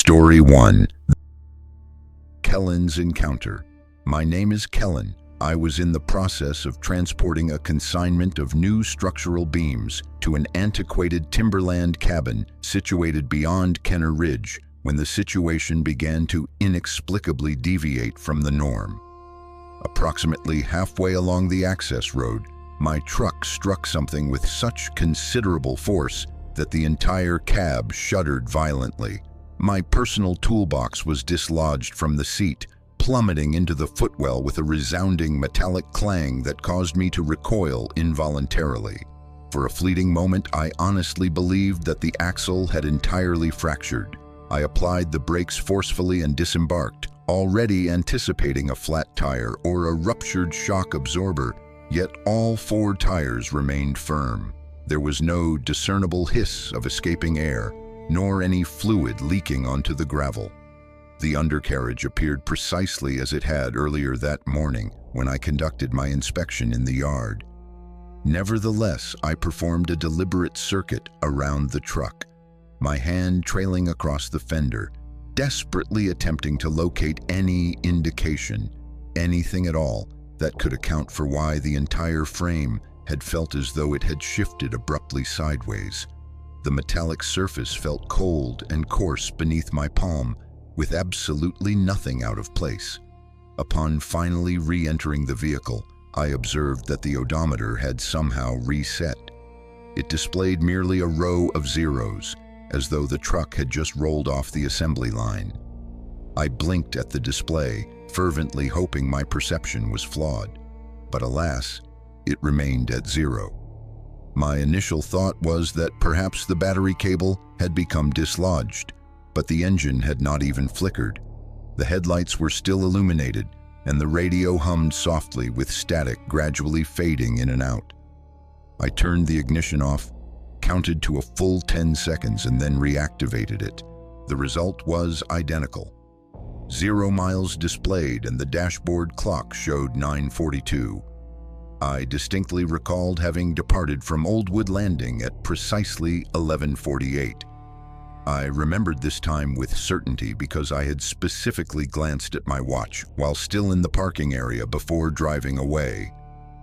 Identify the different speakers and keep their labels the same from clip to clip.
Speaker 1: Story 1. Kellen's Encounter. My name is Kellen. I was in the process of transporting a consignment of new structural beams to an antiquated timberland cabin situated beyond Kenner Ridge when the situation began to inexplicably deviate from the norm. Approximately halfway along the access road, my truck struck something with such considerable force that the entire cab shuddered violently. My personal toolbox was dislodged from the seat, plummeting into the footwell with a resounding metallic clang that caused me to recoil involuntarily. For a fleeting moment, I honestly believed that the axle had entirely fractured. I applied the brakes forcefully and disembarked, already anticipating a flat tire or a ruptured shock absorber, yet all four tires remained firm. There was no discernible hiss of escaping air, nor any fluid leaking onto the gravel. The undercarriage appeared precisely as it had earlier that morning when I conducted my inspection in the yard. Nevertheless, I performed a deliberate circuit around the truck, my hand trailing across the fender, desperately attempting to locate any indication, anything at all, that could account for why the entire frame had felt as though it had shifted abruptly sideways. The metallic surface felt cold and coarse beneath my palm, with absolutely nothing out of place. Upon finally re-entering the vehicle, I observed that the odometer had somehow reset. It displayed merely a row of zeros, as though the truck had just rolled off the assembly line. I blinked at the display, fervently hoping my perception was flawed. But alas, it remained at 0. My initial thought was that perhaps the battery cable had become dislodged, but the engine had not even flickered. The headlights were still illuminated, and the radio hummed softly with static gradually fading in and out. I turned the ignition off, counted to a full 10 seconds, and then reactivated it. The result was identical. 0 miles displayed, and the dashboard clock showed 9:42. I distinctly recalled having departed from Oldwood Landing at precisely 11:48. I remembered this time with certainty because I had specifically glanced at my watch while still in the parking area before driving away.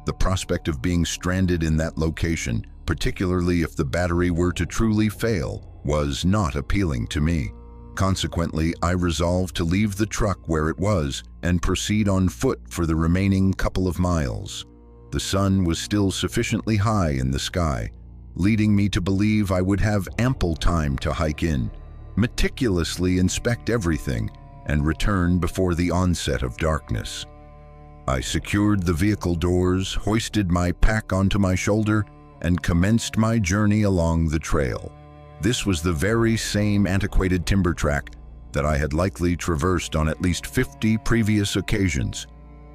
Speaker 1: The prospect of being stranded in that location, particularly if the battery were to truly fail, was not appealing to me. Consequently, I resolved to leave the truck where it was and proceed on foot for the remaining couple of miles. The sun was still sufficiently high in the sky, leading me to believe I would have ample time to hike in, meticulously inspect everything, and return before the onset of darkness. I secured the vehicle doors, hoisted my pack onto my shoulder, and commenced my journey along the trail. This was the very same antiquated timber track that I had likely traversed on at least 50 previous occasions.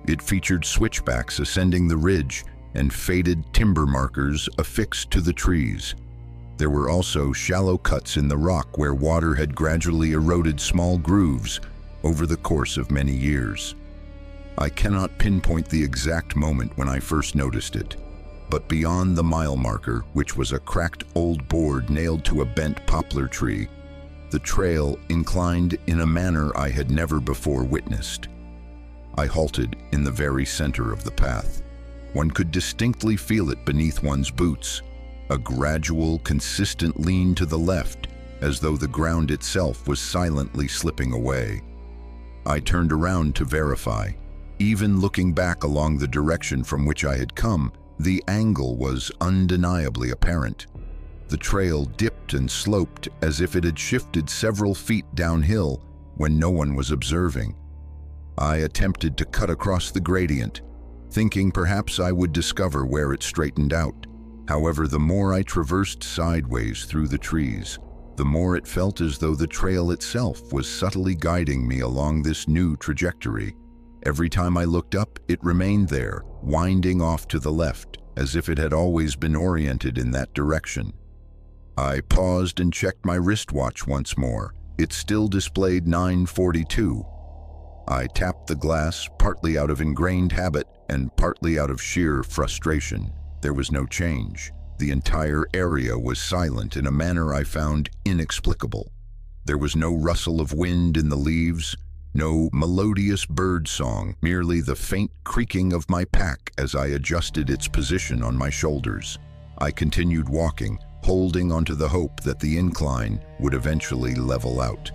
Speaker 1: It featured switchbacks ascending the ridge and faded timber markers affixed to the trees. There were also shallow cuts in the rock where water had gradually eroded small grooves over the course of many years. I cannot pinpoint the exact moment when I first noticed it, but beyond the mile marker, which was a cracked old board nailed to a bent poplar tree, the trail inclined in a manner I had never before witnessed. I halted in the very center of the path. One could distinctly feel it beneath one's boots, a gradual, consistent lean to the left, as though the ground itself was silently slipping away. I turned around to verify. Even looking back along the direction from which I had come, the angle was undeniably apparent. The trail dipped and sloped as if it had shifted several feet downhill when no one was observing. I attempted to cut across the gradient, thinking perhaps I would discover where it straightened out. However, the more I traversed sideways through the trees, the more it felt as though the trail itself was subtly guiding me along this new trajectory. Every time I looked up, it remained there, winding off to the left, as if it had always been oriented in that direction. I paused and checked my wristwatch once more. It still displayed 9:42. I tapped the glass, partly out of ingrained habit and partly out of sheer frustration. There was no change. The entire area was silent in a manner I found inexplicable. There was no rustle of wind in the leaves, no melodious bird song, merely the faint creaking of my pack as I adjusted its position on my shoulders. I continued walking, holding onto the hope that the incline would eventually level out.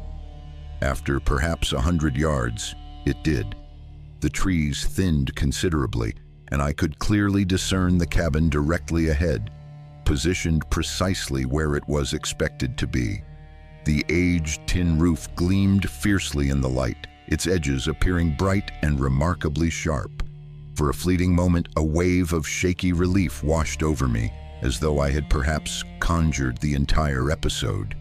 Speaker 1: After perhaps 100 yards, it did. The trees thinned considerably, and I could clearly discern the cabin directly ahead, positioned precisely where it was expected to be. The aged tin roof gleamed fiercely in the light, its edges appearing bright and remarkably sharp. For a fleeting moment, a wave of shaky relief washed over me, as though I had perhaps conjured the entire episode.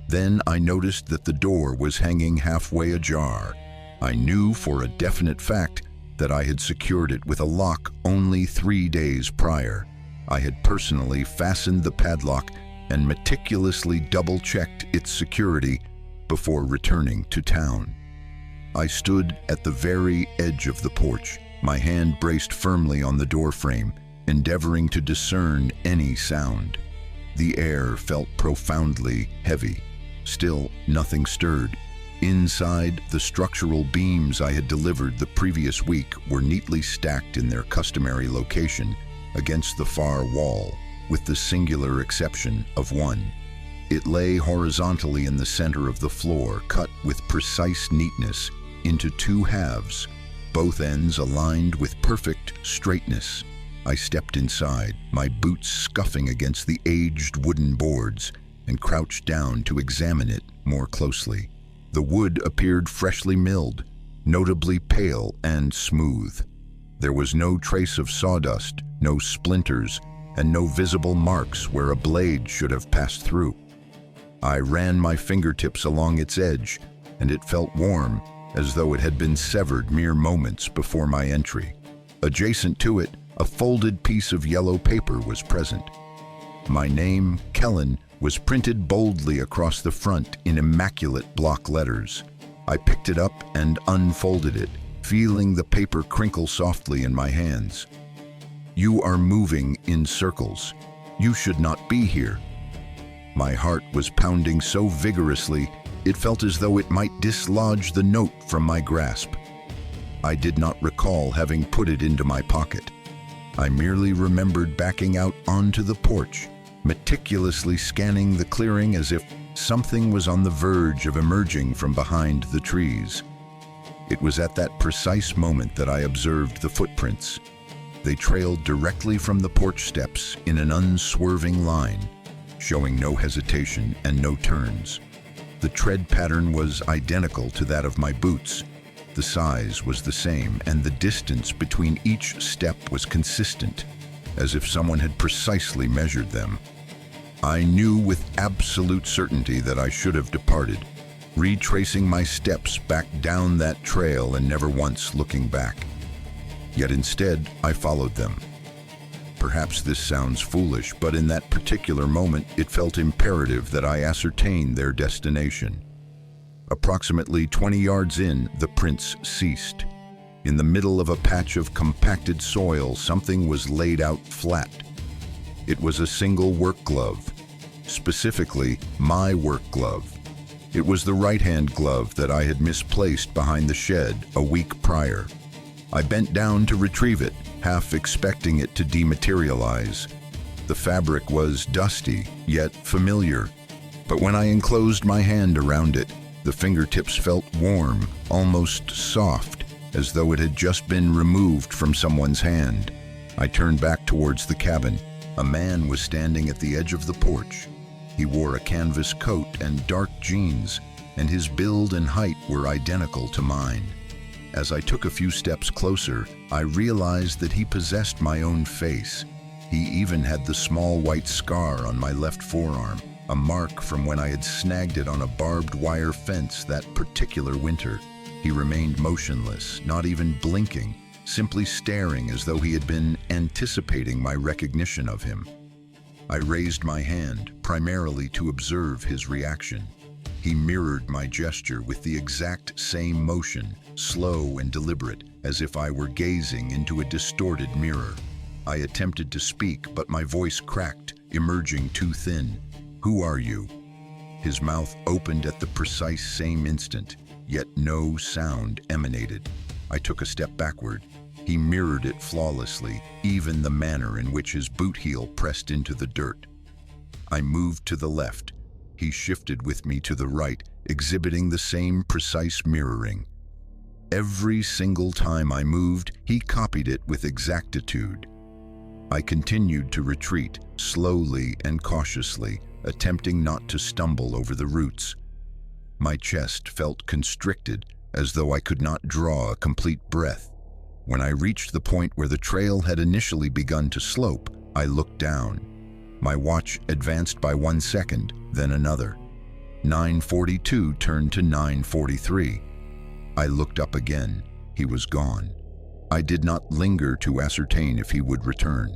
Speaker 1: Then I noticed that the door was hanging halfway ajar. I knew for a definite fact that I had secured it with a lock only 3 days prior. I had personally fastened the padlock and meticulously double-checked its security before returning to town. I stood at the very edge of the porch, my hand braced firmly on the doorframe, endeavoring to discern any sound. The air felt profoundly heavy. Still, nothing stirred. Inside, the structural beams I had delivered the previous week were neatly stacked in their customary location against the far wall, with the singular exception of one. It lay horizontally in the center of the floor, cut with precise neatness into 2 halves, both ends aligned with perfect straightness. I stepped inside, my boots scuffing against the aged wooden boards, and crouched down to examine it more closely. The wood appeared freshly milled, notably pale and smooth. There was no trace of sawdust, no splinters, and no visible marks where a blade should have passed through. I ran my fingertips along its edge, and it felt warm, as though it had been severed mere moments before my entry. Adjacent to it, a folded piece of yellow paper was present. My name, Kellen, was printed boldly across the front in immaculate block letters. I picked it up and unfolded it, feeling the paper crinkle softly in my hands. "You are moving in circles. You should not be here." My heart was pounding so vigorously, it felt as though it might dislodge the note from my grasp. I did not recall having put it into my pocket. I merely remembered backing out onto the porch, meticulously scanning the clearing as if something was on the verge of emerging from behind the trees. It was at that precise moment that I observed the footprints. They trailed directly from the porch steps in an unswerving line, showing no hesitation and no turns. The tread pattern was identical to that of my boots. The size was the same, and the distance between each step was consistent, as if someone had precisely measured them. I knew with absolute certainty that I should have departed, retracing my steps back down that trail and never once looking back. Yet instead, I followed them. Perhaps this sounds foolish, but in that particular moment, it felt imperative that I ascertain their destination. Approximately 20 yards in, the prints ceased. In the middle of a patch of compacted soil, something was laid out flat. It was a single work glove, specifically my work glove. It was the right-hand glove that I had misplaced behind the shed a week prior. I bent down to retrieve it, half expecting it to dematerialize. The fabric was dusty, yet familiar, but when I enclosed my hand around it, the fingertips felt warm, almost soft, as though it had just been removed from someone's hand. I turned back towards the cabin. A man was standing at the edge of the porch. He wore a canvas coat and dark jeans, and his build and height were identical to mine. As I took a few steps closer, I realized that he possessed my own face. He even had the small white scar on my left forearm, a mark from when I had snagged it on a barbed wire fence that particular winter. He remained motionless, not even blinking, simply staring as though he had been anticipating my recognition of him. I raised my hand, primarily to observe his reaction. He mirrored my gesture with the exact same motion, slow and deliberate, as if I were gazing into a distorted mirror. I attempted to speak, but my voice cracked, emerging too thin. "Who are you?" His mouth opened at the precise same instant, yet no sound emanated. I took a step backward. He mirrored it flawlessly, even the manner in which his boot heel pressed into the dirt. I moved to the left. He shifted with me to the right, exhibiting the same precise mirroring. Every single time I moved, he copied it with exactitude. I continued to retreat, slowly and cautiously, attempting not to stumble over the roots. My chest felt constricted, as though I could not draw a complete breath. When I reached the point where the trail had initially begun to slope, I looked down. My watch advanced by 1 second, then another. 9:42 turned to 9:43. I looked up again. He was gone. I did not linger to ascertain if he would return.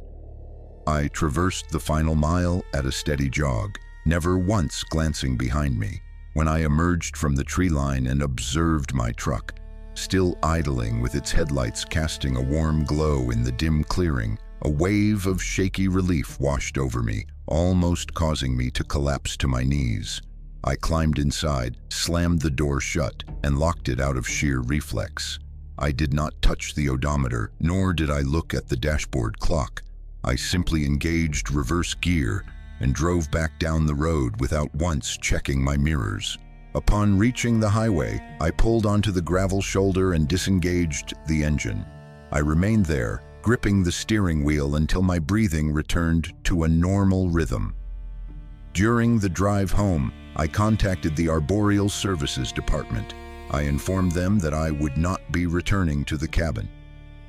Speaker 1: I traversed the final mile at a steady jog, never once glancing behind me. When I emerged from the tree line and observed my truck, still idling with its headlights casting a warm glow in the dim clearing, a wave of shaky relief washed over me, almost causing me to collapse to my knees. I climbed inside, slammed the door shut, and locked it out of sheer reflex. I did not touch the odometer, nor did I look at the dashboard clock. I simply engaged reverse gear and drove back down the road without once checking my mirrors. Upon reaching the highway, I pulled onto the gravel shoulder and disengaged the engine. I remained there, gripping the steering wheel until my breathing returned to a normal rhythm. During the drive home, I contacted the Arboreal Services Department. I informed them that I would not be returning to the cabin.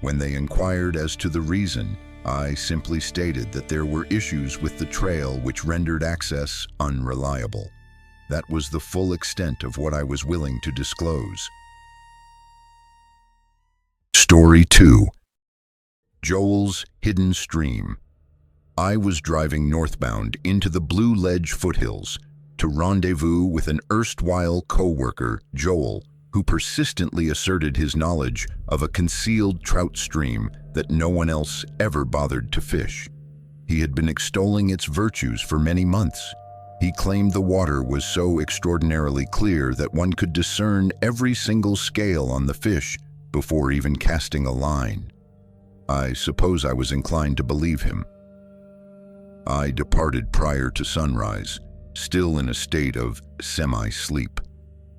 Speaker 1: When they inquired as to the reason, I simply stated that there were issues with the trail which rendered access unreliable. That was the full extent of what I was willing to disclose. Story 2. Joel's Hidden Stream. I was driving northbound into the Blue Ledge foothills to rendezvous with an erstwhile co-worker, Joel, who persistently asserted his knowledge of a concealed trout stream that no one else ever bothered to fish. He had been extolling its virtues for many months. He claimed the water was so extraordinarily clear that one could discern every single scale on the fish before even casting a line. I suppose I was inclined to believe him. I departed prior to sunrise, still in a state of semi-sleep.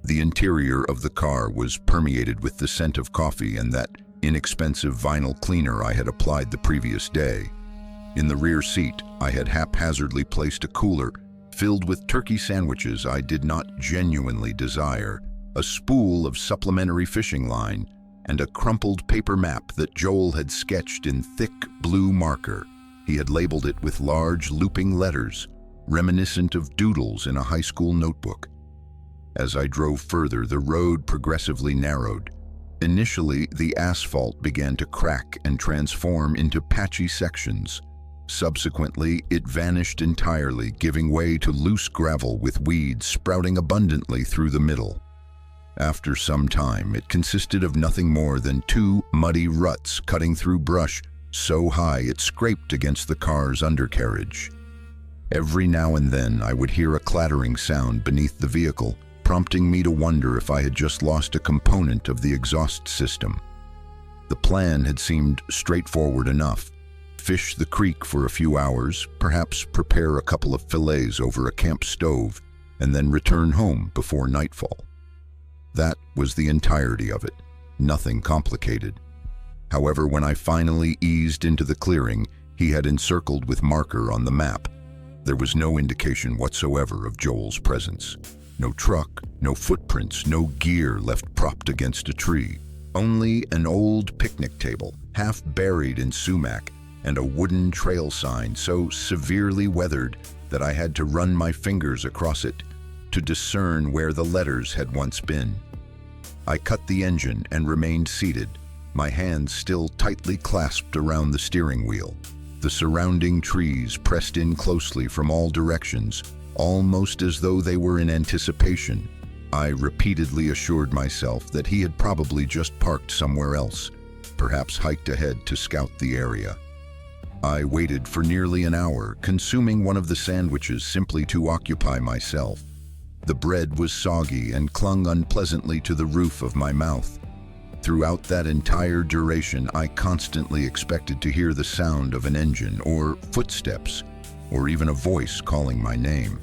Speaker 1: The interior of the car was permeated with the scent of coffee and that inexpensive vinyl cleaner I had applied the previous day. In the rear seat, I had haphazardly placed a cooler filled with turkey sandwiches I did not genuinely desire, a spool of supplementary fishing line, and a crumpled paper map that Joel had sketched in thick blue marker. He had labeled it with large looping letters, reminiscent of doodles in a high school notebook. As I drove further, the road progressively narrowed. Initially, the asphalt began to crack and transform into patchy sections. Subsequently, it vanished entirely, giving way to loose gravel with weeds sprouting abundantly through the middle. After some time, it consisted of nothing more than 2 muddy ruts cutting through brush so high it scraped against the car's undercarriage. Every now and then, I would hear a clattering sound beneath the vehicle, prompting me to wonder if I had just lost a component of the exhaust system. The plan had seemed straightforward enough. Fish the creek for a few hours, perhaps prepare a couple of fillets over a camp stove, and then return home before nightfall. That was the entirety of it, nothing complicated. However, when I finally eased into the clearing he had encircled with marker on the map, there was no indication whatsoever of Joel's presence. No truck, no footprints, no gear left propped against a tree. Only an old picnic table, half buried in sumac, and a wooden trail sign so severely weathered that I had to run my fingers across it to discern where the letters had once been. I cut the engine and remained seated, my hands still tightly clasped around the steering wheel. The surrounding trees pressed in closely from all directions, almost as though they were in anticipation. I repeatedly assured myself that he had probably just parked somewhere else, perhaps hiked ahead to scout the area. I waited for nearly an hour, consuming one of the sandwiches simply to occupy myself. The bread was soggy and clung unpleasantly to the roof of my mouth. Throughout that entire duration, I constantly expected to hear the sound of an engine or footsteps, or even a voice calling my name.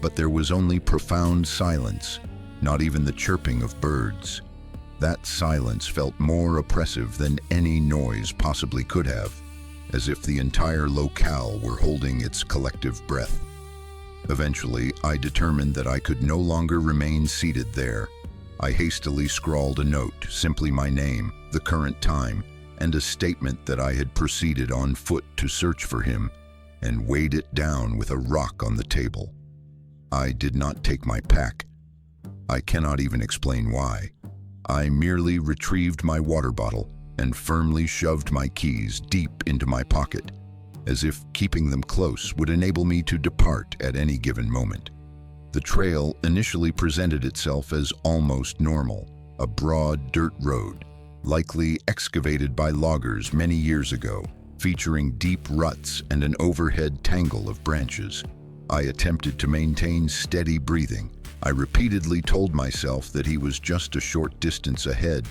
Speaker 1: But there was only profound silence, not even the chirping of birds. That silence felt more oppressive than any noise possibly could have, as if the entire locale were holding its collective breath. Eventually, I determined that I could no longer remain seated there. I hastily scrawled a note, simply my name, the current time, and a statement that I had proceeded on foot to search for him, and weighed it down with a rock on the table. I did not take my pack. I cannot even explain why. I merely retrieved my water bottle and firmly shoved my keys deep into my pocket, as if keeping them close would enable me to depart at any given moment. The trail initially presented itself as almost normal, a broad dirt road, likely excavated by loggers many years ago, featuring deep ruts and an overhead tangle of branches. I attempted to maintain steady breathing. I repeatedly told myself that he was just a short distance ahead,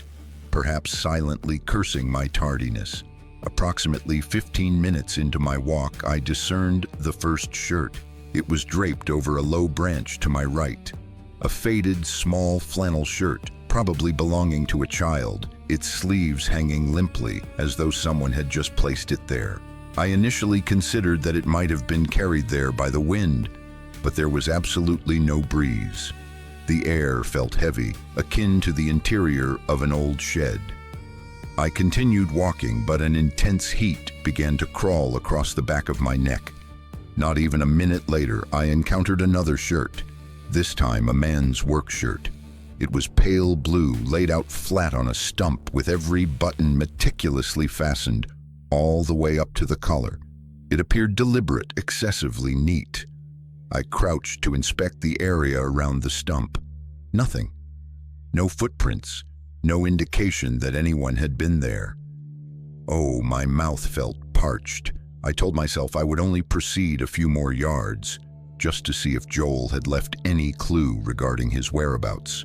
Speaker 1: perhaps silently cursing my tardiness. Approximately 15 minutes into my walk, I discerned the first shirt. It was draped over a low branch to my right. A faded, small flannel shirt, probably belonging to a child, its sleeves hanging limply as though someone had just placed it there. I initially considered that it might have been carried there by the wind, but there was absolutely no breeze. The air felt heavy, akin to the interior of an old shed. I continued walking, but an intense heat began to crawl across the back of my neck. Not even a minute later, I encountered another shirt, this time a man's work shirt. It was pale blue, laid out flat on a stump with every button meticulously fastened, all the way up to the collar. It appeared deliberate, excessively neat. I crouched to inspect the area around the stump. Nothing. No footprints, no indication that anyone had been there. Oh, my mouth felt parched. I told myself I would only proceed a few more yards, just to see if Joel had left any clue regarding his whereabouts.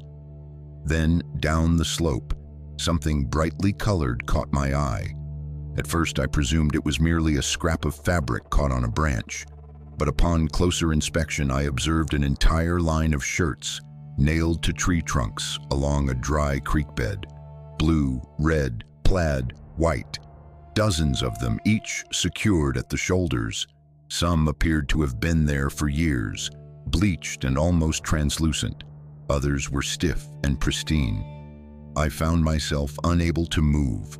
Speaker 1: Then, down the slope, something brightly colored caught my eye. At first, I presumed it was merely a scrap of fabric caught on a branch, but upon closer inspection, I observed an entire line of shirts nailed to tree trunks along a dry creek bed. Blue, red, plaid, white. Dozens of them, each secured at the shoulders. Some appeared to have been there for years, bleached and almost translucent. Others were stiff and pristine. I found myself unable to move.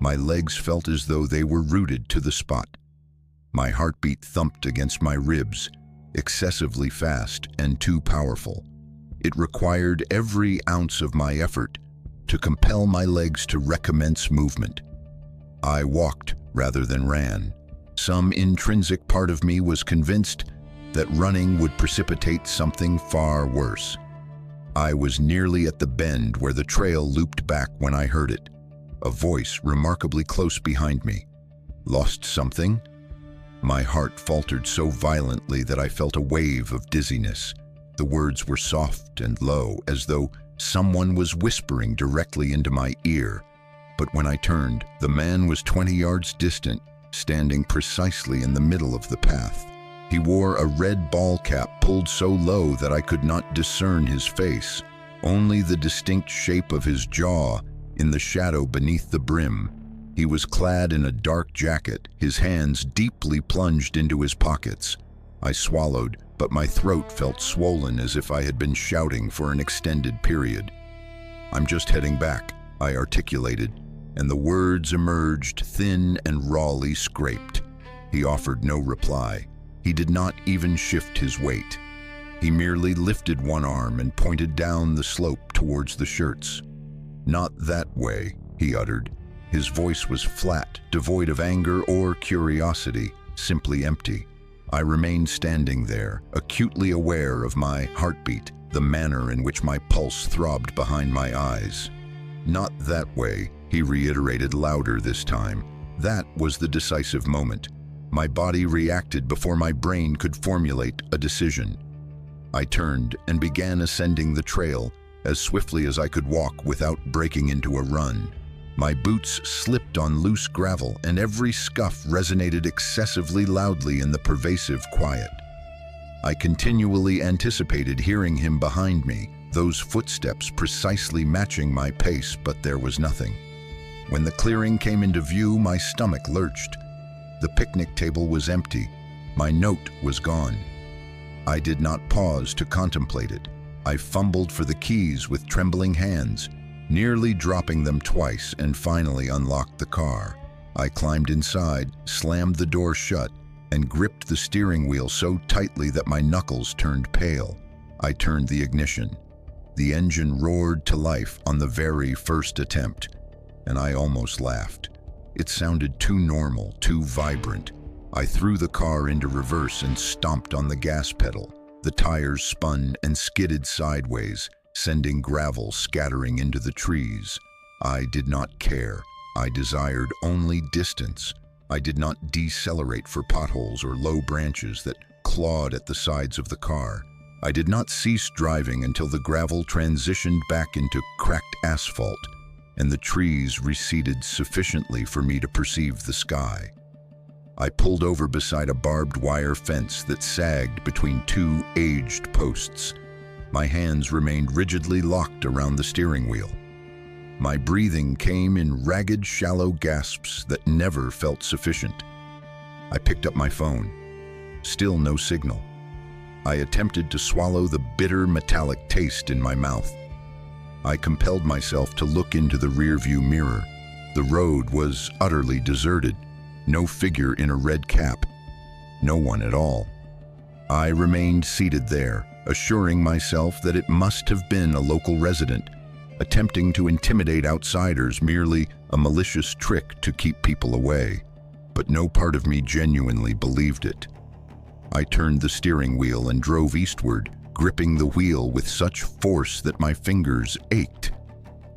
Speaker 1: My legs felt as though they were rooted to the spot. My heartbeat thumped against my ribs, excessively fast and too powerful. It required every ounce of my effort to compel my legs to recommence movement. I walked rather than ran. Some intrinsic part of me was convinced that running would precipitate something far worse. I was nearly at the bend where the trail looped back when I heard it. A voice remarkably close behind me. Lost something? My heart faltered so violently that I felt a wave of dizziness. The words were soft and low, as though someone was whispering directly into my ear. But when I turned, the man was 20 yards distant, standing precisely in the middle of the path. He wore a red ball cap pulled so low that I could not discern his face, only the distinct shape of his jaw in the shadow beneath the brim. He was clad in a dark jacket, his hands deeply plunged into his pockets. I swallowed, but my throat felt swollen as if I had been shouting for an extended period. "I'm just heading back," I articulated, and the words emerged thin and rawly scraped. He offered no reply. He did not even shift his weight. He merely lifted one arm and pointed down the slope towards the shirts. "Not that way," he uttered. His voice was flat, devoid of anger or curiosity, simply empty. I remained standing there, acutely aware of my heartbeat, the manner in which my pulse throbbed behind my eyes. "Not that way," he reiterated louder this time. That was the decisive moment. My body reacted before my brain could formulate a decision. I turned and began ascending the trail as swiftly as I could walk without breaking into a run. My boots slipped on loose gravel, and every scuff resonated excessively loudly in the pervasive quiet. I continually anticipated hearing him behind me, those footsteps precisely matching my pace, but there was nothing. When the clearing came into view, my stomach lurched. The picnic table was empty. My note was gone. I did not pause to contemplate it. I fumbled for the keys with trembling hands, nearly dropping them twice, and finally unlocked the car. I climbed inside, slammed the door shut, and gripped the steering wheel so tightly that my knuckles turned pale. I turned the ignition. The engine roared to life on the very first attempt, and I almost laughed. It sounded too normal, too vibrant. I threw the car into reverse and stomped on the gas pedal. The tires spun and skidded sideways, sending gravel scattering into the trees. I did not care. I desired only distance. I did not decelerate for potholes or low branches that clawed at the sides of the car. I did not cease driving until the gravel transitioned back into cracked asphalt, and the trees receded sufficiently for me to perceive the sky. I pulled over beside a barbed wire fence that sagged between two aged posts. My hands remained rigidly locked around the steering wheel. My breathing came in ragged, shallow gasps that never felt sufficient. I picked up my phone. Still no signal. I attempted to swallow the bitter, metallic taste in my mouth. I compelled myself to look into the rearview mirror. The road was utterly deserted. No figure in a red cap. No one at all. I remained seated there, assuring myself that it must have been a local resident, attempting to intimidate outsiders, merely a malicious trick to keep people away. But no part of me genuinely believed it. I turned the steering wheel and drove eastward, gripping the wheel with such force that my fingers ached.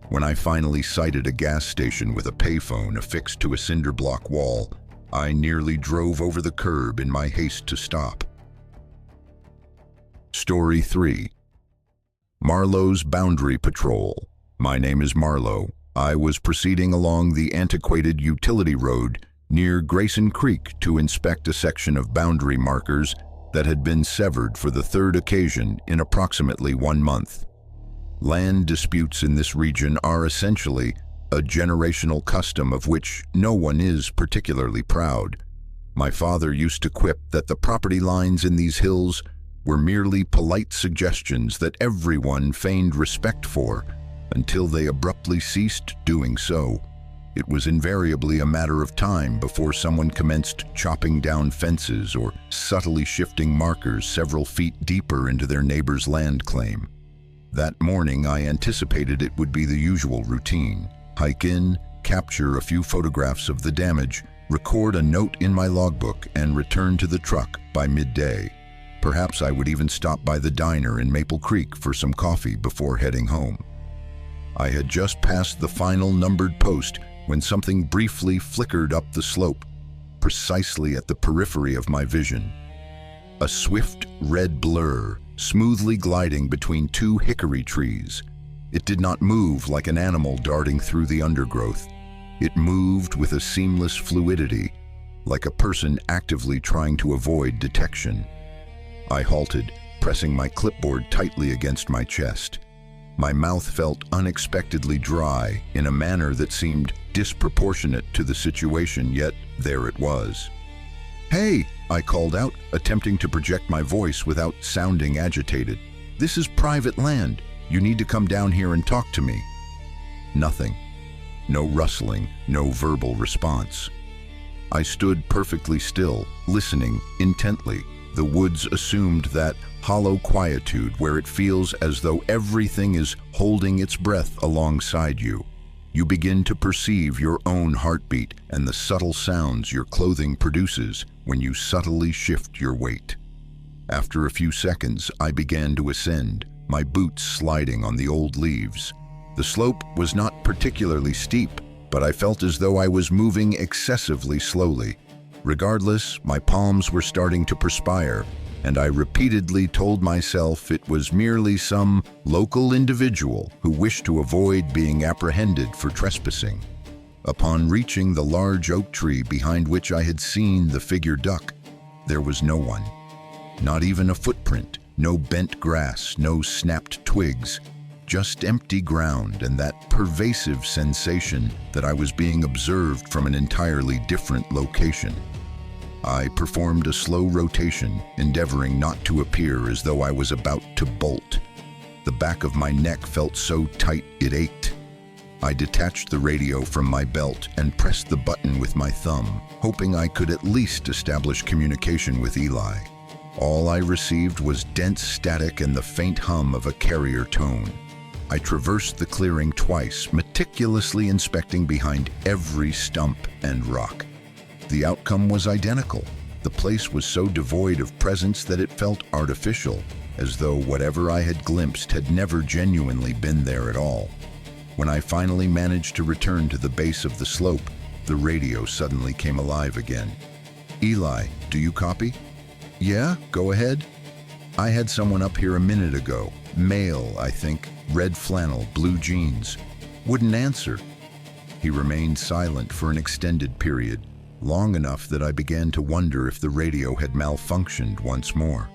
Speaker 1: When I finally sighted a gas station with a payphone affixed to a cinder block wall, I nearly drove over the curb in my haste to stop. Story 3. Marlowe's Boundary Patrol. My name is Marlowe. I was proceeding along the antiquated utility road near Grayson Creek to inspect a section of boundary markers that had been severed for the third occasion in approximately 1 month. Land disputes in this region are essentially a generational custom of which no one is particularly proud. My father used to quip that the property lines in these hills were merely polite suggestions that everyone feigned respect for until they abruptly ceased doing so. It was invariably a matter of time before someone commenced chopping down fences or subtly shifting markers several feet deeper into their neighbor's land claim. That morning, I anticipated it would be the usual routine. Hike in, capture a few photographs of the damage, record a note in my logbook, and return to the truck by midday. Perhaps I would even stop by the diner in Maple Creek for some coffee before heading home. I had just passed the final numbered post when something briefly flickered up the slope, precisely at the periphery of my vision. A swift red blur, smoothly gliding between two hickory trees. It did not move like an animal darting through the undergrowth. It moved with a seamless fluidity, like a person actively trying to avoid detection. I halted, pressing my clipboard tightly against my chest. My mouth felt unexpectedly dry in a manner that seemed disproportionate to the situation, yet there it was. "Hey!" I called out, attempting to project my voice without sounding agitated. "This is private land. You need to come down here and talk to me." Nothing. No rustling, no verbal response. I stood perfectly still, listening intently. The woods assumed that hollow quietude where it feels as though everything is holding its breath alongside you. You begin to perceive your own heartbeat and the subtle sounds your clothing produces when you subtly shift your weight. After a few seconds, I began to ascend, my boots sliding on the old leaves. The slope was not particularly steep, but I felt as though I was moving excessively slowly. Regardless, my palms were starting to perspire, and I repeatedly told myself it was merely some local individual who wished to avoid being apprehended for trespassing. Upon reaching the large oak tree behind which I had seen the figure duck, there was no one. Not even a footprint, no bent grass, no snapped twigs, just empty ground and that pervasive sensation that I was being observed from an entirely different location. I performed a slow rotation, endeavoring not to appear as though I was about to bolt. The back of my neck felt so tight it ached. I detached the radio from my belt and pressed the button with my thumb, hoping I could at least establish communication with Eli. All I received was dense static and the faint hum of a carrier tone. I traversed the clearing twice, meticulously inspecting behind every stump and rock. The outcome was identical. The place was so devoid of presence that it felt artificial, as though whatever I had glimpsed had never genuinely been there at all. When I finally managed to return to the base of the slope, the radio suddenly came alive again. "Eli, do you copy?" "Yeah, go ahead." "I had someone up here a minute ago. Male, I think. Red flannel, blue jeans. Wouldn't answer." He remained silent for an extended period, long enough that I began to wonder if the radio had malfunctioned once more.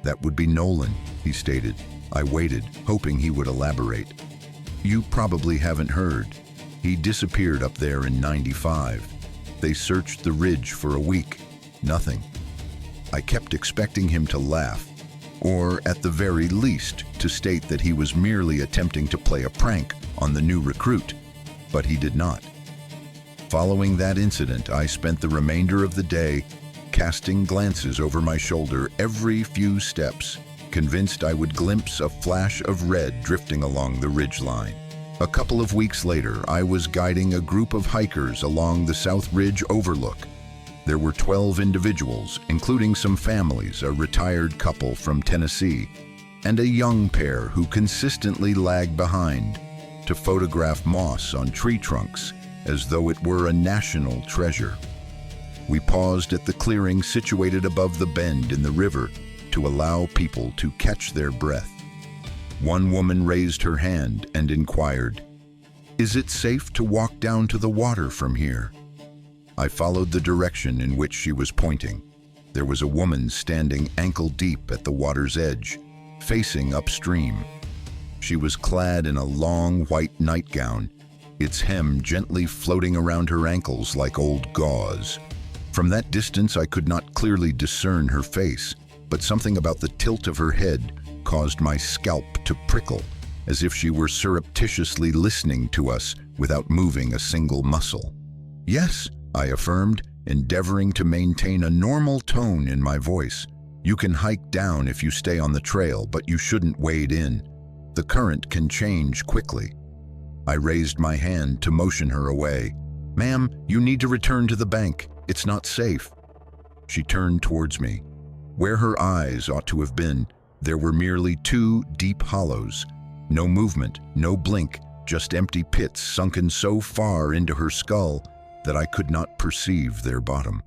Speaker 1: "That would be Nolan," he stated. I waited, hoping he would elaborate. "You probably haven't heard. He disappeared up there in '95. They searched the ridge for a week. Nothing." I kept expecting him to laugh, or at the very least to state that he was merely attempting to play a prank on the new recruit, but he did not. Following that incident, I spent the remainder of the day casting glances over my shoulder every few steps, convinced I would glimpse a flash of red drifting along the ridgeline. A couple of weeks later, I was guiding a group of hikers along the South Ridge overlook. There were 12 individuals, including some families, a retired couple from Tennessee, and a young pair who consistently lagged behind to photograph moss on tree trunks as though it were a national treasure. We paused at the clearing situated above the bend in the river to allow people to catch their breath. One woman raised her hand and inquired, "Is it safe to walk down to the water from here?" I followed the direction in which she was pointing. There was a woman standing ankle-deep at the water's edge, facing upstream. She was clad in a long white nightgown, its hem gently floating around her ankles like old gauze. From that distance I could not clearly discern her face, but something about the tilt of her head caused my scalp to prickle, as if she were surreptitiously listening to us without moving a single muscle. "Yes," I affirmed, endeavoring to maintain a normal tone in my voice. "You can hike down if you stay on the trail, but you shouldn't wade in. The current can change quickly." I raised my hand to motion her away. "Ma'am, you need to return to the bank. It's not safe." She turned towards me. Where her eyes ought to have been, there were merely two deep hollows. No movement, no blink, just empty pits sunken so far into her skull that I could not perceive their bottom.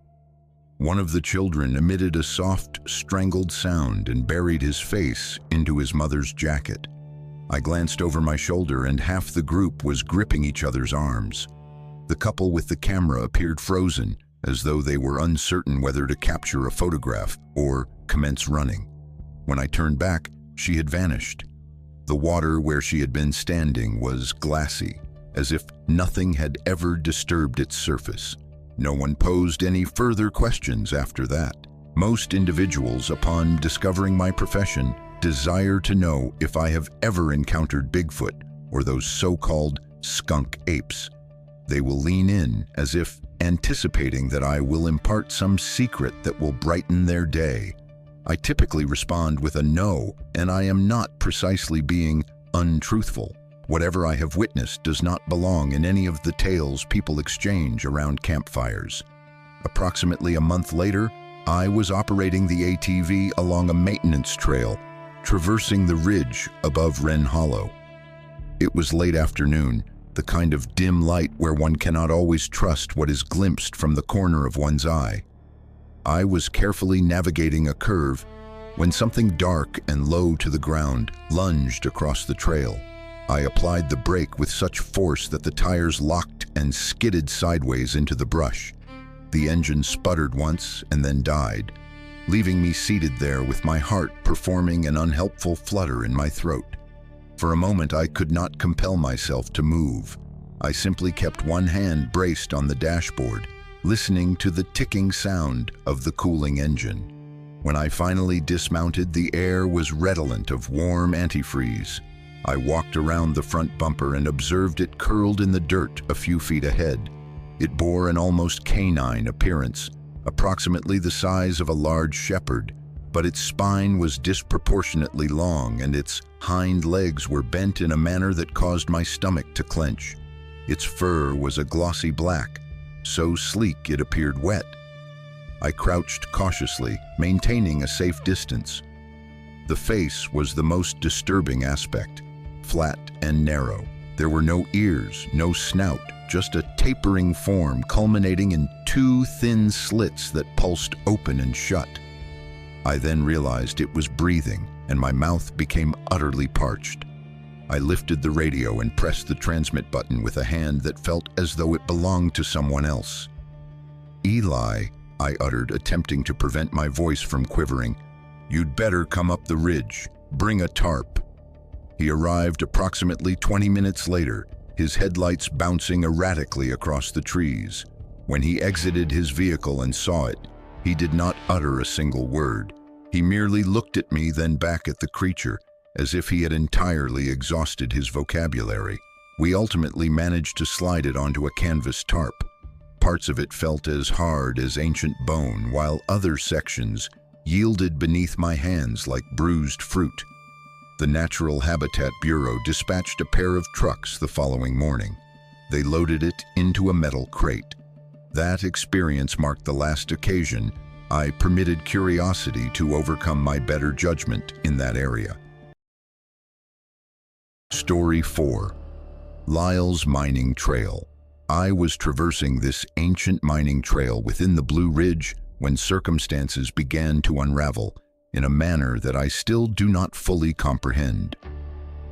Speaker 1: One of the children emitted a soft, strangled sound and buried his face into his mother's jacket. I glanced over my shoulder and half the group was gripping each other's arms. The couple with the camera appeared frozen, as though they were uncertain whether to capture a photograph or commence running. When I turned back, she had vanished. The water where she had been standing was glassy, as if nothing had ever disturbed its surface. No one posed any further questions after that. Most individuals, upon discovering my profession, desire to know if I have ever encountered Bigfoot or those so-called skunk apes. They will lean in as if anticipating that I will impart some secret that will brighten their day. I typically respond with a no, and I am not precisely being untruthful. Whatever I have witnessed does not belong in any of the tales people exchange around campfires. Approximately a month later, I was operating the ATV along a maintenance trail, traversing the ridge above Wren Hollow. It was late afternoon, the kind of dim light where one cannot always trust what is glimpsed from the corner of one's eye. I was carefully navigating a curve when something dark and low to the ground lunged across the trail. I applied the brake with such force that the tires locked and skidded sideways into the brush. The engine sputtered once and then died, leaving me seated there with my heart performing an unhelpful flutter in my throat. For a moment, I could not compel myself to move. I simply kept one hand braced on the dashboard, listening to the ticking sound of the cooling engine. When I finally dismounted, the air was redolent of warm antifreeze. I walked around the front bumper and observed it curled in the dirt a few feet ahead. It bore an almost canine appearance, approximately the size of a large shepherd, but its spine was disproportionately long and its hind legs were bent in a manner that caused my stomach to clench. Its fur was a glossy black, so sleek it appeared wet. I crouched cautiously, maintaining a safe distance. The face was the most disturbing aspect, flat and narrow. There were no ears, no snout, just a tapering form culminating in two thin slits that pulsed open and shut. I then realized it was breathing, and my mouth became utterly parched. I lifted the radio and pressed the transmit button with a hand that felt as though it belonged to someone else. "Eli," I uttered, attempting to prevent my voice from quivering. "You'd better come up the ridge. Bring a tarp." He arrived approximately 20 minutes later, his headlights bouncing erratically across the trees. When he exited his vehicle and saw it, he did not utter a single word. He merely looked at me, then back at the creature, as if he had entirely exhausted his vocabulary. We ultimately managed to slide it onto a canvas tarp. Parts of it felt as hard as ancient bone, while other sections yielded beneath my hands like bruised fruit. The Natural Habitat Bureau dispatched a pair of trucks the following morning. They loaded it into a metal crate. That experience marked the last occasion I permitted curiosity to overcome my better judgment in that area. Story 4. Lyle's Mining Trail. I was traversing this ancient mining trail within the Blue Ridge when circumstances began to unravel in a manner that I still do not fully comprehend.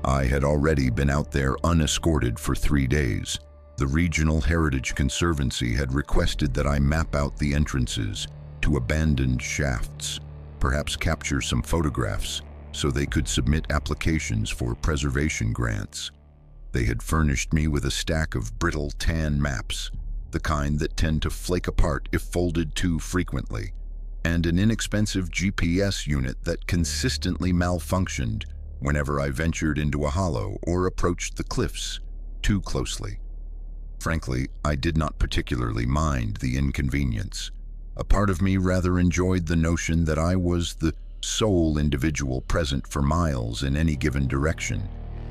Speaker 1: I had already been out there unescorted for 3 days. The Regional Heritage Conservancy had requested that I map out the entrances to abandoned shafts, perhaps capture some photographs so they could submit applications for preservation grants. They had furnished me with a stack of brittle tan maps, the kind that tend to flake apart if folded too frequently, and an inexpensive GPS unit that consistently malfunctioned whenever I ventured into a hollow or approached the cliffs too closely. Frankly, I did not particularly mind the inconvenience. A part of me rather enjoyed the notion that I was the sole individual present for miles in any given direction.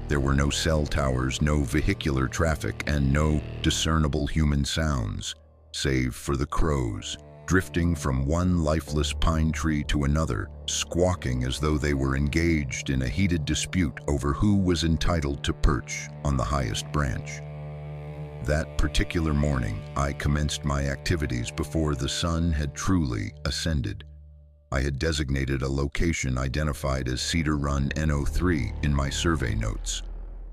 Speaker 1: There were no cell towers, no vehicular traffic, and no discernible human sounds, save for the crows, drifting from one lifeless pine tree to another, squawking as though they were engaged in a heated dispute over who was entitled to perch on the highest branch. That particular morning, I commenced my activities before the sun had truly ascended. I had designated a location identified as Cedar Run NO3 in my survey notes.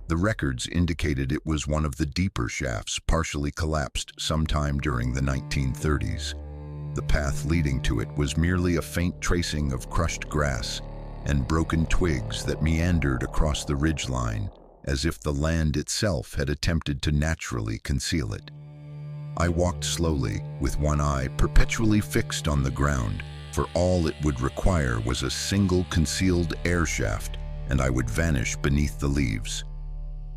Speaker 1: The records indicated it was one of the deeper shafts partially collapsed sometime during the 1930s. The path leading to it was merely a faint tracing of crushed grass and broken twigs that meandered across the ridgeline, as if the land itself had attempted to naturally conceal it. I walked slowly, with one eye perpetually fixed on the ground, for all it would require was a single concealed air shaft, and I would vanish beneath the leaves.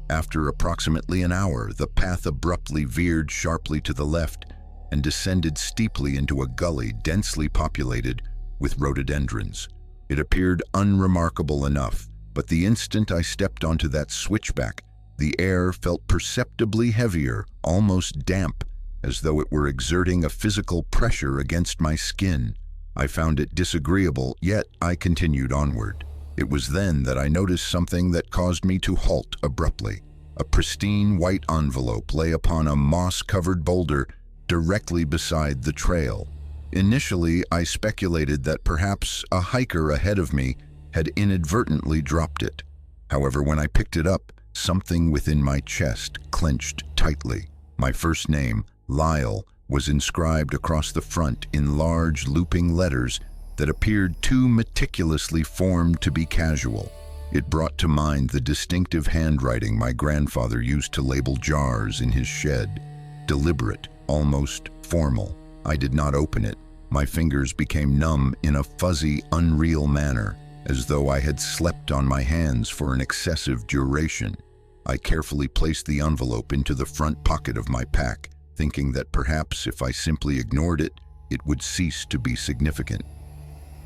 Speaker 1: After approximately an hour, the path abruptly veered sharply to the left and descended steeply into a gully densely populated with rhododendrons. It appeared unremarkable enough, but the instant I stepped onto that switchback, the air felt perceptibly heavier, almost damp, as though it were exerting a physical pressure against my skin. I found it disagreeable, yet I continued onward. It was then that I noticed something that caused me to halt abruptly. A pristine white envelope lay upon a moss-covered boulder directly beside the trail. Initially, I speculated that perhaps a hiker ahead of me had inadvertently dropped it. However, when I picked it up, something within my chest clenched tightly. My first name, Lyle, was inscribed across the front in large looping letters that appeared too meticulously formed to be casual. It brought to mind the distinctive handwriting my grandfather used to label jars in his shed. Deliberate, almost formal. I did not open it. My fingers became numb in a fuzzy, unreal manner, as though I had slept on my hands for an excessive duration. I carefully placed the envelope into the front pocket of my pack, thinking that perhaps if I simply ignored it, it would cease to be significant.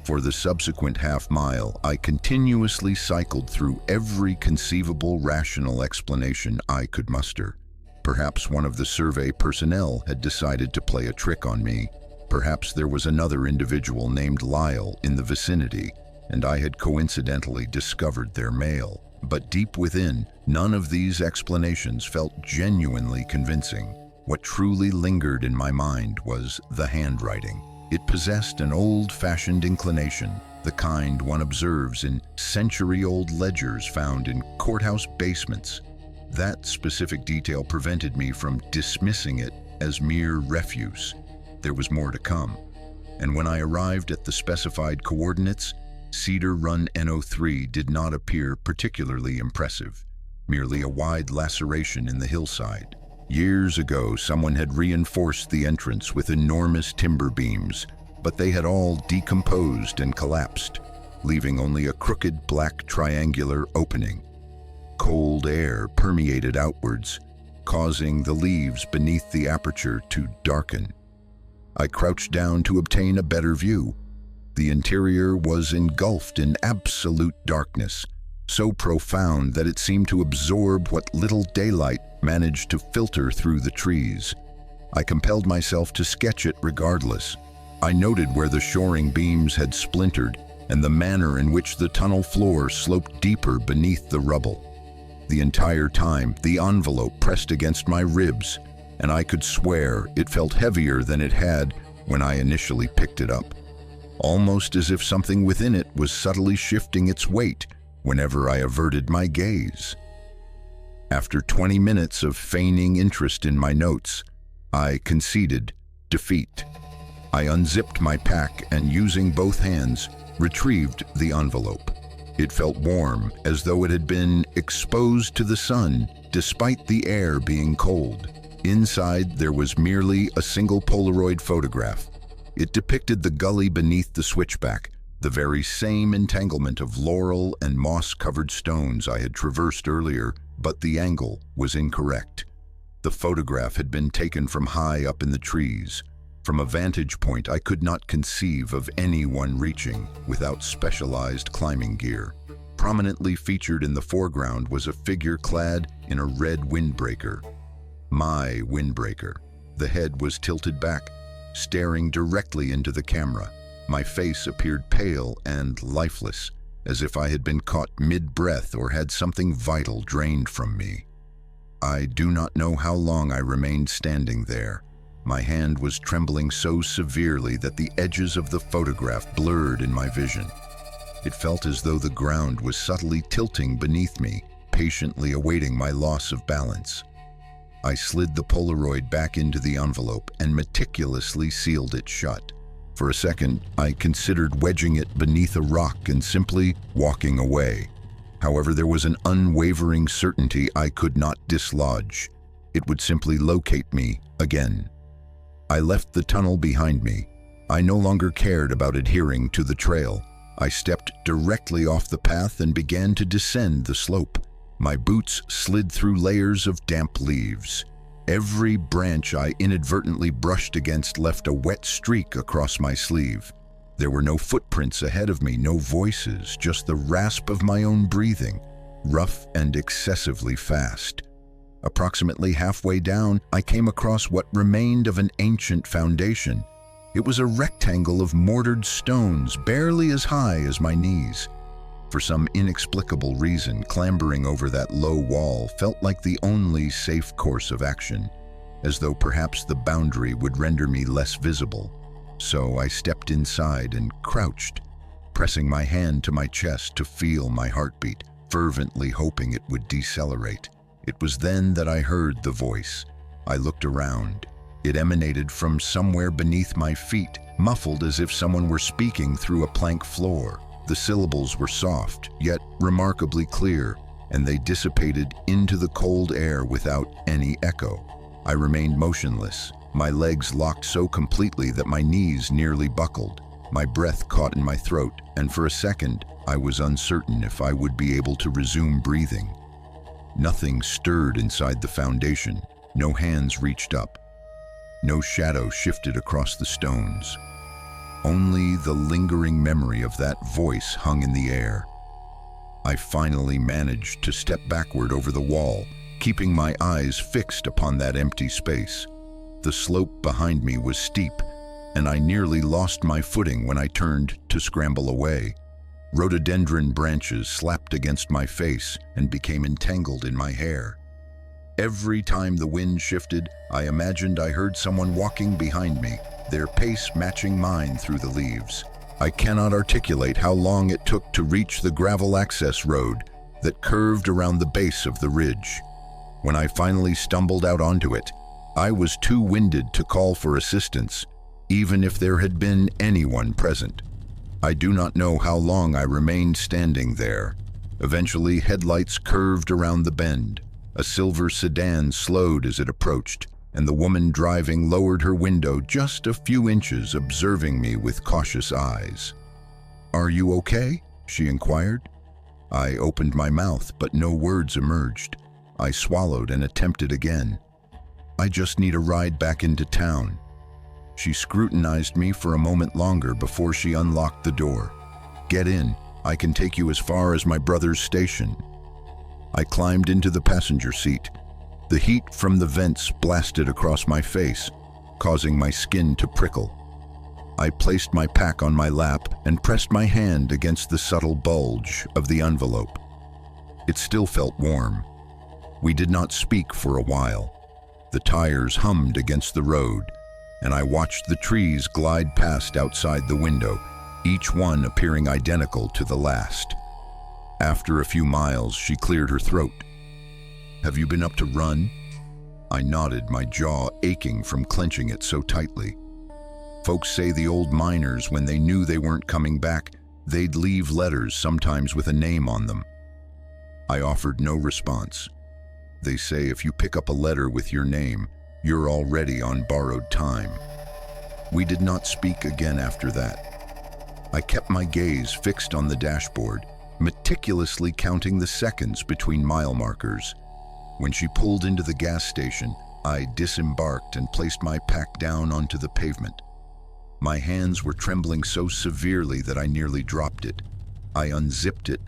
Speaker 1: For the subsequent half-mile, I continuously cycled through every conceivable rational explanation I could muster. Perhaps one of the survey personnel had decided to play a trick on me. Perhaps there was another individual named Lyle in the vicinity, and I had coincidentally discovered their mail. But deep within, none of these explanations felt genuinely convincing. What truly lingered in my mind was the handwriting. It possessed an old-fashioned inclination, the kind one observes in century-old ledgers found in courthouse basements. That specific detail prevented me from dismissing it as mere refuse. There was more to come, and when I arrived at the specified coordinates, Cedar Run NO3 did not appear particularly impressive, merely a wide laceration in the hillside. Years ago, someone had reinforced the entrance with enormous timber beams, but they had all decomposed and collapsed, leaving only a crooked black triangular opening. Cold air permeated outwards, causing the leaves beneath the aperture to darken. I crouched down to obtain a better view. The interior was engulfed in absolute darkness, so profound that it seemed to absorb what little daylight managed to filter through the trees. I compelled myself to sketch it regardless. I noted where the shoring beams had splintered and the manner in which the tunnel floor sloped deeper beneath the rubble. The entire time, the envelope pressed against my ribs, and I could swear it felt heavier than it had when I initially picked it up, almost as if something within it was subtly shifting its weight whenever I averted my gaze. After 20 minutes of feigning interest in my notes, I conceded defeat. I unzipped my pack and, using both hands, retrieved the envelope. It felt warm, as though it had been exposed to the sun, despite the air being cold. Inside, there was merely a single Polaroid photograph. It depicted the gully beneath the switchback, the very same entanglement of laurel and moss-covered stones I had traversed earlier, but the angle was incorrect. The photograph had been taken from high up in the trees. From a vantage point I could not conceive of anyone reaching without specialized climbing gear. Prominently featured in the foreground was a figure clad in a red windbreaker. My windbreaker. The head was tilted back, staring directly into the camera. My face appeared pale and lifeless, as if I had been caught mid-breath or had something vital drained from me. I do not know how long I remained standing there. My hand was trembling so severely that the edges of the photograph blurred in my vision. It felt as though the ground was subtly tilting beneath me, patiently awaiting my loss of balance. I slid the Polaroid back into the envelope and meticulously sealed it shut. For a second, I considered wedging it beneath a rock and simply walking away. However, there was an unwavering certainty I could not dislodge. It would simply locate me again. I left the tunnel behind me. I no longer cared about adhering to the trail. I stepped directly off the path and began to descend the slope. My boots slid through layers of damp leaves. Every branch I inadvertently brushed against left a wet streak across my sleeve. There were no footprints ahead of me, no voices, just the rasp of my own breathing, rough and excessively fast. Approximately halfway down, I came across what remained of an ancient foundation. It was a rectangle of mortared stones, barely as high as my knees. For some inexplicable reason, clambering over that low wall felt like the only safe course of action, as though perhaps the boundary would render me less visible. so I stepped inside and crouched, pressing my hand to my chest to feel my heartbeat, fervently hoping it would decelerate. It was then that I heard the voice. I looked around. It emanated from somewhere beneath my feet, muffled as if someone were speaking through a plank floor. The syllables were soft, yet remarkably clear, and they dissipated into the cold air without any echo. I remained motionless, my legs locked so completely that my knees nearly buckled. My breath caught in my throat, and for a second, I was uncertain if I would be able to resume breathing. Nothing stirred inside the foundation. No hands reached up. No shadow shifted across the stones. Only the lingering memory of that voice hung in the air. I finally managed to step backward over the wall, keeping my eyes fixed upon that empty space. The slope behind me was steep, and I nearly lost my footing when I turned to scramble away. Rhododendron branches slapped against my face and became entangled in my hair. Every time the wind shifted, I imagined I heard someone walking behind me, their pace matching mine through the leaves. I cannot articulate how long it took to reach the gravel access road that curved around the base of the ridge. When I finally stumbled out onto it, I was too winded to call for assistance, even if there had been anyone present. I do not know how long I remained standing there. Eventually, headlights curved around the bend. A silver sedan slowed as it approached, and the woman driving lowered her window just a few inches, observing me with cautious eyes. "Are you okay?" she inquired. I opened my mouth, but no words emerged. I swallowed and attempted again. "I just need a ride back into town." She scrutinized me for a moment longer before she unlocked the door. "Get in. I can take you as far as my brother's station." I climbed into the passenger seat. The heat from the vents blasted across my face, causing my skin to prickle. I placed my pack on my lap and pressed my hand against the subtle bulge of the envelope. It still felt warm. We did not speak for a while. The tires hummed against the road, and I watched the trees glide past outside the window, each one appearing identical to the last. After a few miles, she cleared her throat. "Have you been up to run?" I nodded, my jaw aching from clenching it so tightly. Folks say the old miners, when they knew they weren't coming back, they'd leave letters, sometimes with a name on them. I offered no response. They say if you pick up a letter with your name, you're already on borrowed time. We did not speak again after that. I kept my gaze fixed on the dashboard, meticulously counting the seconds between mile markers. When she pulled into the gas station, I disembarked and placed my pack down onto the pavement. My hands were trembling so severely that I nearly dropped it. I unzipped it,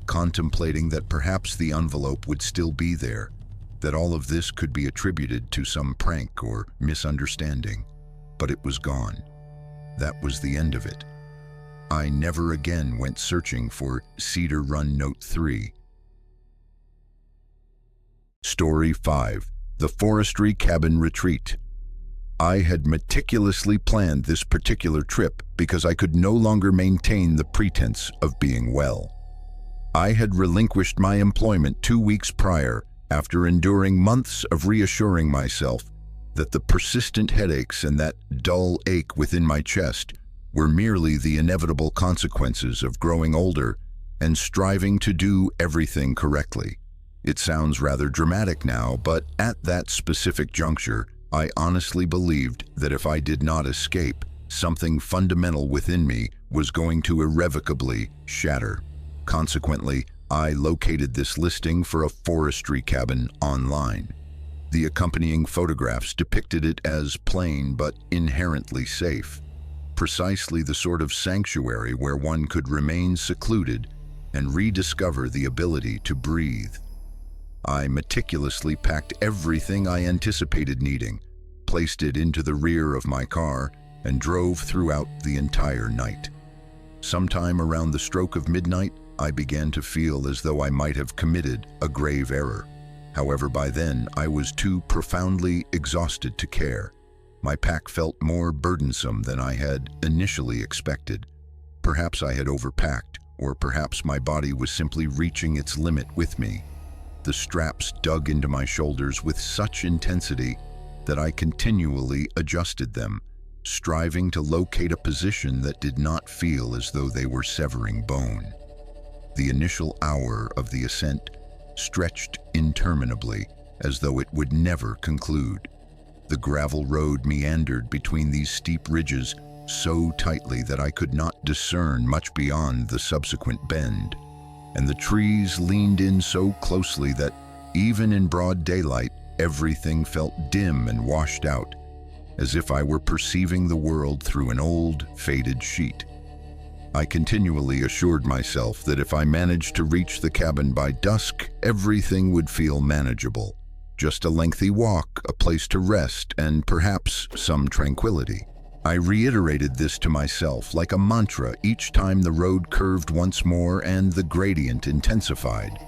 Speaker 1: contemplating that perhaps the envelope would still be there, that all of this could be attributed to some prank or misunderstanding. But it was gone. That was the end of it. I never again went searching for Cedar Run Note 3. Story 5. The Forestry Cabin Retreat. I had meticulously planned this particular trip because I could no longer maintain the pretense of being well. I had relinquished my employment 2 weeks prior after enduring months of reassuring myself that the persistent headaches and that dull ache within my chest were merely the inevitable consequences of growing older and striving to do everything correctly. It sounds rather dramatic now, but at that specific juncture, I honestly believed that if I did not escape, something fundamental within me was going to irrevocably shatter. Consequently, I located this listing for a forestry cabin online. The accompanying photographs depicted it as plain but inherently safe. Precisely the sort of sanctuary where one could remain secluded and rediscover the ability to breathe. I meticulously packed everything I anticipated needing, placed it into the rear of my car, and drove throughout the entire night. Sometime around the stroke of midnight, I began to feel as though I might have committed a grave error. However, by then, I was too profoundly exhausted to care. My pack felt more burdensome than I had initially expected. Perhaps I had overpacked, or perhaps my body was simply reaching its limit with me. The straps dug into my shoulders with such intensity that I continually adjusted them, striving to locate a position that did not feel as though they were severing bone. The initial hour of the ascent stretched interminably, as though it would never conclude. The gravel road meandered between these steep ridges so tightly that I could not discern much beyond the subsequent bend, and the trees leaned in so closely that, even in broad daylight, everything felt dim and washed out, as if I were perceiving the world through an old, faded sheet. I continually assured myself that if I managed to reach the cabin by dusk, everything would feel manageable. Just a lengthy walk, a place to rest, and perhaps some tranquility. I reiterated this to myself like a mantra each time the road curved once more and the gradient intensified.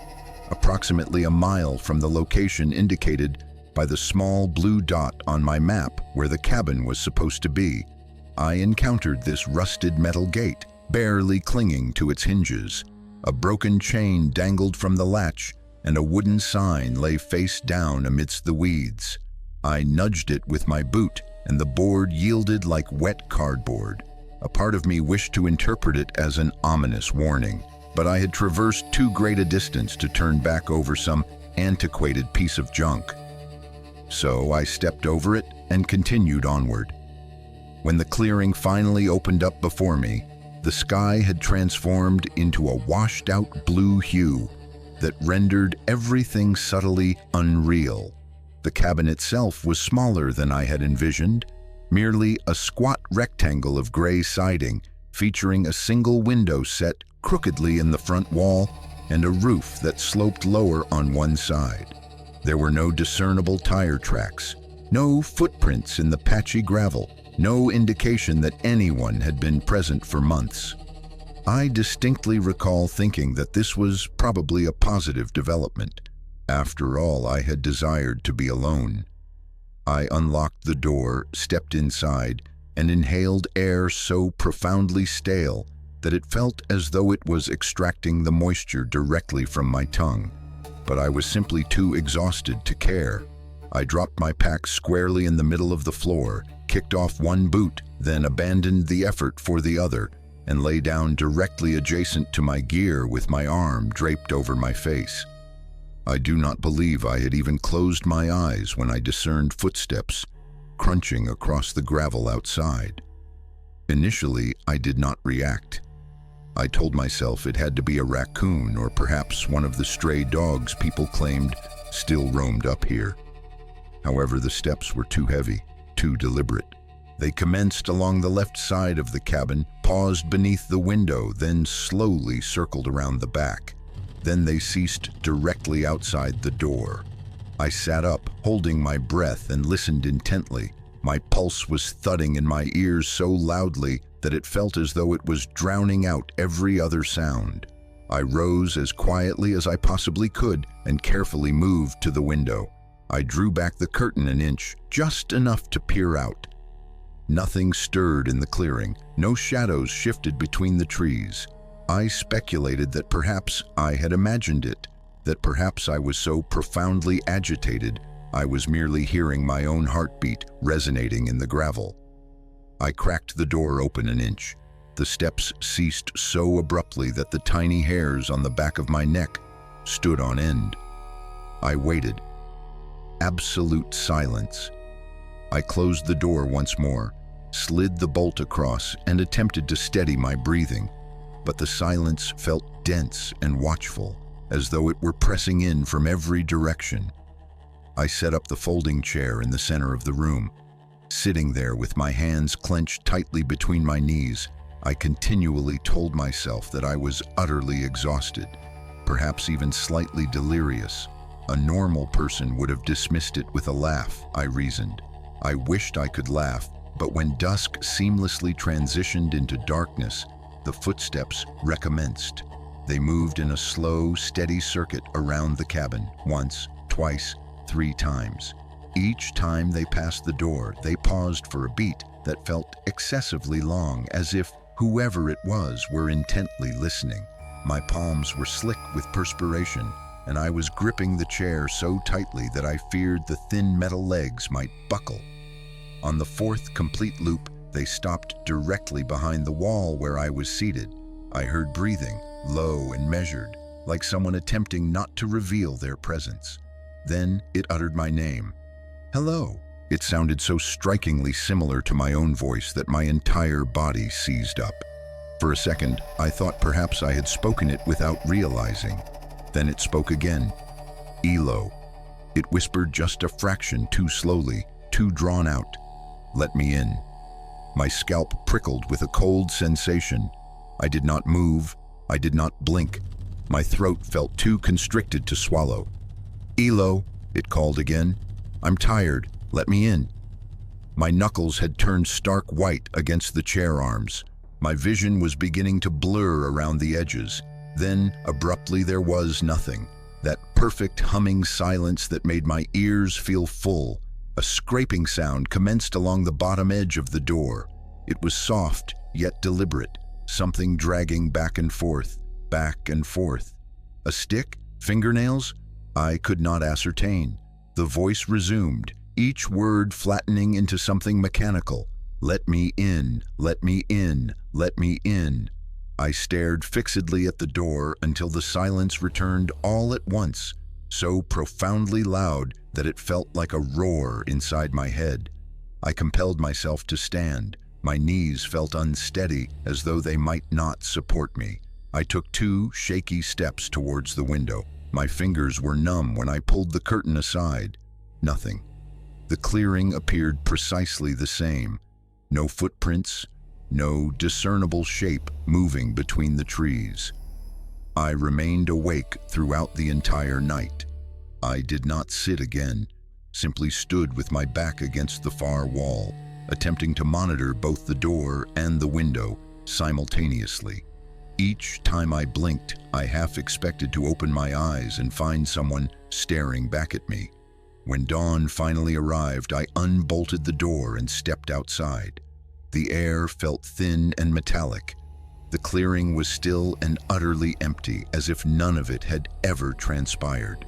Speaker 1: Approximately a mile from the location indicated by the small blue dot on my map where the cabin was supposed to be, I encountered this rusted metal gate, barely clinging to its hinges. A broken chain dangled from the latch, and a wooden sign lay face down amidst the weeds. I nudged it with my boot, and the board yielded like wet cardboard. A part of me wished to interpret it as an ominous warning, but I had traversed too great a distance to turn back over some antiquated piece of junk. So I stepped over it and continued onward. When the clearing finally opened up before me, the sky had transformed into a washed-out blue hue that rendered everything subtly unreal. The cabin itself was smaller than I had envisioned, merely a squat rectangle of gray siding featuring a single window set crookedly in the front wall and a roof that sloped lower on one side. There were no discernible tire tracks, no footprints in the patchy gravel, no indication that anyone had been present for months. I distinctly recall thinking that this was probably a positive development. After all, I had desired to be alone. I unlocked the door, stepped inside, and inhaled air so profoundly stale that it felt as though it was extracting the moisture directly from my tongue. But I was simply too exhausted to care. I dropped my pack squarely in the middle of the floor, kicked off one boot, then abandoned the effort for the other, and lay down directly adjacent to my gear with my arm draped over my face. I do not believe I had even closed my eyes when I discerned footsteps crunching across the gravel outside. Initially, I did not react. I told myself it had to be a raccoon or perhaps one of the stray dogs people claimed still roamed up here. However, the steps were too heavy, too deliberate. They commenced along the left side of the cabin, paused beneath the window, then slowly circled around the back. Then they ceased directly outside the door. I sat up, holding my breath, and listened intently. My pulse was thudding in my ears so loudly that it felt as though it was drowning out every other sound. I rose as quietly as I possibly could and carefully moved to the window. I drew back the curtain an inch, just enough to peer out. Nothing stirred in the clearing. No shadows shifted between the trees. I speculated that perhaps I had imagined it, that perhaps I was so profoundly agitated I was merely hearing my own heartbeat resonating in the gravel. I cracked the door open an inch. The steps ceased so abruptly that the tiny hairs on the back of my neck stood on end. I waited. Absolute silence. I closed the door once more, slid the bolt across, and attempted to steady my breathing. But the silence felt dense and watchful, as though it were pressing in from every direction. I set up the folding chair in the center of the room. Sitting there with my hands clenched tightly between my knees, I continually told myself that I was utterly exhausted, perhaps even slightly delirious. A normal person would have dismissed it with a laugh, I reasoned. I wished I could laugh, but when dusk seamlessly transitioned into darkness, the footsteps recommenced. They moved in a slow, steady circuit around the cabin, once, twice, 3 times. Each time they passed the door, they paused for a beat that felt excessively long, as if whoever it was were intently listening. My palms were slick with perspiration, and I was gripping the chair so tightly that I feared the thin metal legs might buckle. On the fourth complete loop, they stopped directly behind the wall where I was seated. I heard breathing, low and measured, like someone attempting not to reveal their presence. Then it uttered my name. Hello. It sounded so strikingly similar to my own voice that my entire body seized up. For a second, I thought perhaps I had spoken it without realizing. Then it spoke again. Elo. It whispered just a fraction too slowly, too drawn out. Let me in. My scalp prickled with a cold sensation. I did not move. I did not blink. My throat felt too constricted to swallow. Elo, it called again. I'm tired. Let me in. My knuckles had turned stark white against the chair arms. My vision was beginning to blur around the edges. Then, abruptly, there was nothing. That perfect humming silence that made my ears feel full. A scraping sound commenced along the bottom edge of the door. It was soft, yet deliberate, something dragging back and forth, back and forth. A stick? Fingernails? I could not ascertain. The voice resumed, each word flattening into something mechanical. Let me in, let me in, let me in. I stared fixedly at the door until the silence returned all at once, so profoundly loud that it felt like a roar inside my head. I compelled myself to stand. My knees felt unsteady, as though they might not support me. I took 2 shaky steps towards the window. My fingers were numb when I pulled the curtain aside. Nothing. The clearing appeared precisely the same. No footprints, no discernible shape moving between the trees. I remained awake throughout the entire night. I did not sit again, simply stood with my back against the far wall, attempting to monitor both the door and the window simultaneously. Each time I blinked, I half expected to open my eyes and find someone staring back at me. When dawn finally arrived, I unbolted the door and stepped outside. The air felt thin and metallic. The clearing was still and utterly empty, as if none of it had ever transpired.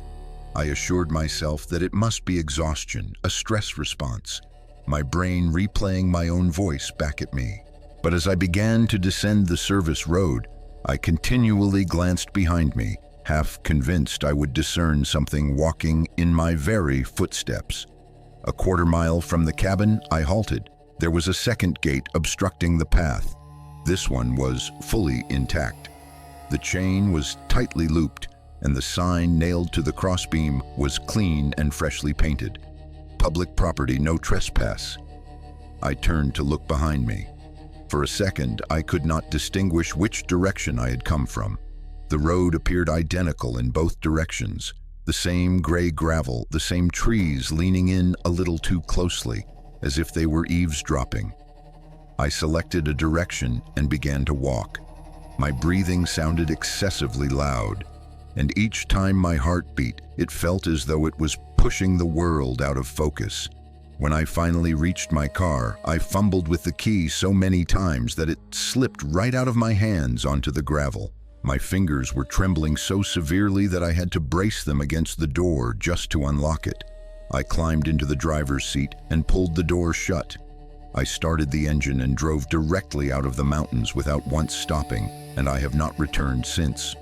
Speaker 1: I assured myself that it must be exhaustion, a stress response, my brain replaying my own voice back at me. But as I began to descend the service road, I continually glanced behind me, half convinced I would discern something walking in my very footsteps. A quarter-mile from the cabin, I halted. There was a second gate obstructing the path. This one was fully intact. The chain was tightly looped, and the sign nailed to the crossbeam was clean and freshly painted. Public property, no trespass. I turned to look behind me. For a second, I could not distinguish which direction I had come from. The road appeared identical in both directions. The same gray gravel, the same trees leaning in a little too closely, as if they were eavesdropping. I selected a direction and began to walk. My breathing sounded excessively loud, and each time my heart beat, it felt as though it was pushing the world out of focus. When I finally reached my car, I fumbled with the key so many times that it slipped right out of my hands onto the gravel. My fingers were trembling so severely that I had to brace them against the door just to unlock it. I climbed into the driver's seat and pulled the door shut. I started the engine and drove directly out of the mountains without once stopping, and I have not returned since.